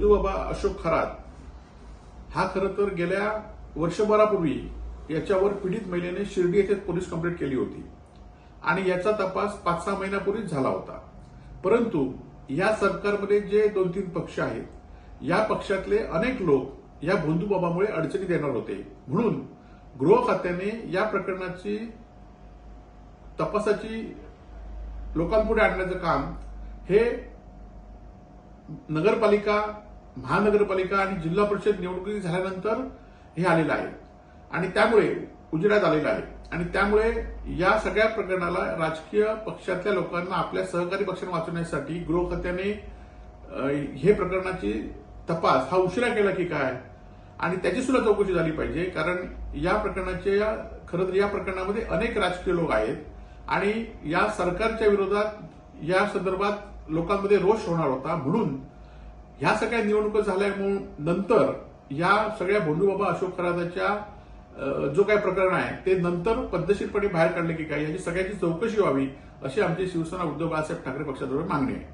भोंदूबाबा अशोक खरात हा खरं तर गेल्या वर्षभरापूर्वी याच्यावर पीडित महिलेने शिर्डी येथे पोलीस कंप्लेंट केली होती आणि याचा तपास 5-6 महिन्यापूर्वीच झाला होता. परंतु या सरकारमध्ये जे 2-3 पक्ष आहेत, या पक्षातले अनेक लोक या भोंदूबाबामुळे अडचणीत येणार होते. म्हणून गृह खात्याने या प्रकरणाची तपासाची लोकांपुढे आणण्याचं काम हे नगरपालिका, महानगरपालिका आणि जिल्हा परिषद निवडणुकी झाल्यानंतर हे आलेलं आहे आणि त्यामुळे उजेडात आलेलं आहे. आणि त्यामुळे या सगळ्या प्रकरणाला राजकीय पक्षातल्या लोकांना आपल्या सहकारी पक्षांना वाचवण्यासाठी गृह खात्याने हे प्रकरणाची तपास हा उशिरा केला की काय आणि त्याची सुद्धा चौकशी झाली पाहिजे. कारण या खरं तर या प्रकरणामध्ये अनेक राजकीय लोक आहेत आणि या सरकारच्या विरोधात या संदर्भात लोकांमध्ये रोष होणार होता. म्हणून ह्या सगळ्या निवडणुका झाल्यानंतर या सगळ्या भोंदूबाबा अशोक खराताच्या जो काही प्रकरण आहे ते नंतर पद्धतशीरपणे बाहेर काढले की काय याची सगळ्याची चौकशी व्हावी अशी आमची शिवसेना उद्धव बाळासाहेब ठाकरे पक्षाजवळ मागणी आहे.